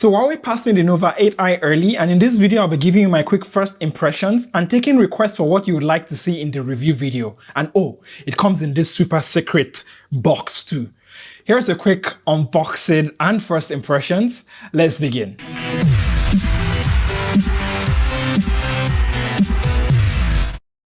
So Huawei passed me the Nova 8i early, and in this video I'll be giving you my quick first impressions and taking requests for what you would like to see in the review video. And oh, it comes in this super secret box too. Here's a quick unboxing and first impressions. Let's begin.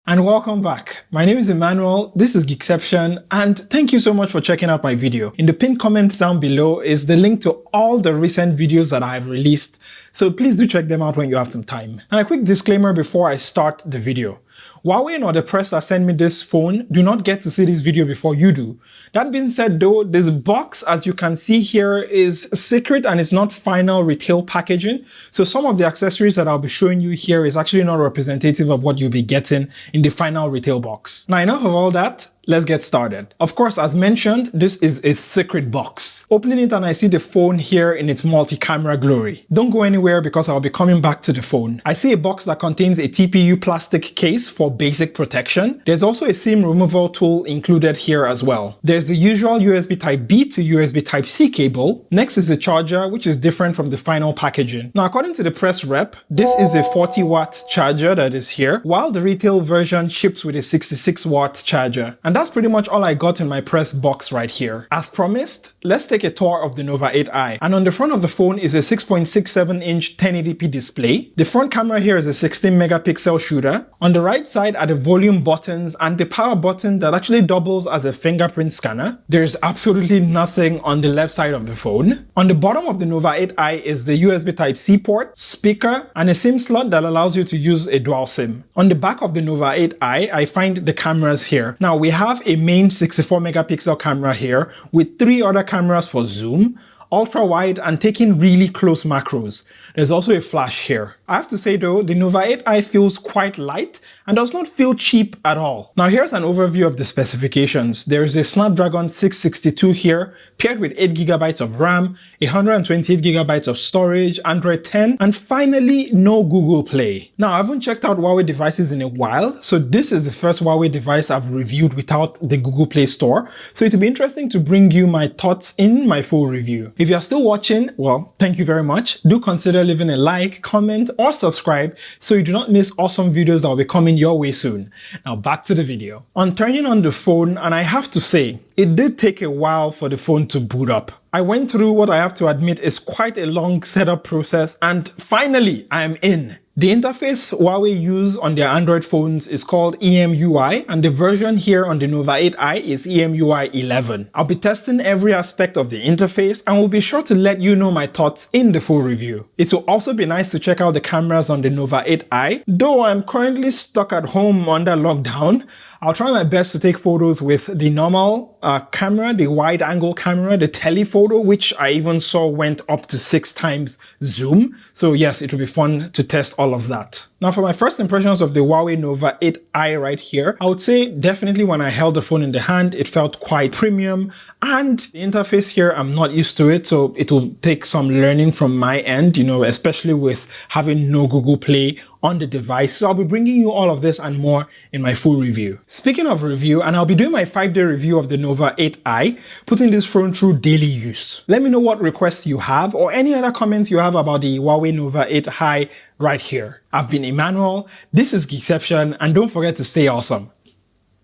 And welcome back. My name is Emmanuel, this is Geekception, and thank you so much for checking out my video. In the pinned comments down below is the link to all the recent videos that I've released, so please do check them out when you have some time. And a quick disclaimer before I start the video. Huawei or the press that sent me this phone do not get to see this video before you do. That being said though, this box, as you can see here, is secret and it's not final retail packaging. So some of the accessories that I'll be showing you here is actually not representative of what you'll be getting in the final retail box. Now enough of all that. Let's get started. Of course, as mentioned, this is a secret box. Opening it and I see the phone here in its multi-camera glory. Don't go anywhere because I'll be coming back to the phone. I see a box that contains a TPU plastic case for basic protection. There's also a SIM removal tool included here as well. There's the usual USB Type-B to USB Type-C cable. Next is the charger, which is different from the final packaging. Now, according to the press rep, this is a 40-watt charger that is here, while the retail version ships with a 66-watt charger. And that's pretty much all I got in my press box right here. As promised, let's take a tour of the Nova 8i. And on the front of the phone is a 6.67-inch 1080p display. The front camera here is a 16-megapixel shooter. On the right side are the volume buttons and the power button that actually doubles as a fingerprint scanner. There's absolutely nothing on the left side of the phone. On the bottom of the Nova 8i is the USB Type-C port, speaker, and a SIM slot that allows you to use a dual SIM. On the back of the Nova 8i, I find the cameras here. Now we have a main 64 megapixel camera here with 3 other cameras for zoom, ultra wide, and taking really close macros. There's also a flash here. I have to say though, the Nova 8i feels quite light and does not feel cheap at all. Now here's an overview of the specifications. There's a Snapdragon 662 here, paired with 8GB of RAM, 128GB of storage, Android 10, and finally no Google Play. Now I haven't checked out Huawei devices in a while, so this is the first Huawei device I've reviewed without the Google Play Store, so it'll be interesting to bring you my thoughts in my full review. If you're still watching, well, thank you very much. Do consider leaving a like, comment, or subscribe so you do not miss awesome videos that will be coming your way soon. Now back to the video. On turning on the phone, and I have to say, it did take a while for the phone to boot up. I went through what I have to admit is quite a long setup process, and finally I am in. The interface Huawei use on their Android phones is called EMUI, and the version here on the Nova 8i is EMUI 11. I'll be testing every aspect of the interface and will be sure to let you know my thoughts in the full review. It will also be nice to check out the cameras on the Nova 8i. Though I'm currently stuck at home under lockdown, I'll try my best to take photos with the normal camera, the wide angle camera, the telephoto, which I even saw went up to 6 times zoom. So yes, it will be fun to test all of that. Now for my first impressions of the Huawei Nova 8i right here, I would say definitely when I held the phone in the hand, it felt quite premium, and the interface here, I'm not used to it, so it will take some learning from my end, you know, especially with having no Google Play on the device. So I'll be bringing you all of this and more in my full review. Speaking of review, and I'll be doing my 5-day review of the Nova 8i, putting this phone through daily use. Let me know what requests you have or any other comments you have about the Huawei Nova 8i right here. I've been Emmanuel, this is Geekception, and don't forget to stay awesome.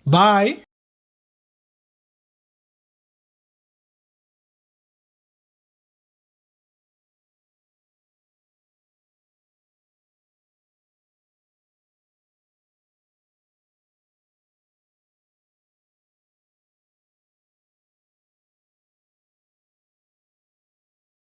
Bye!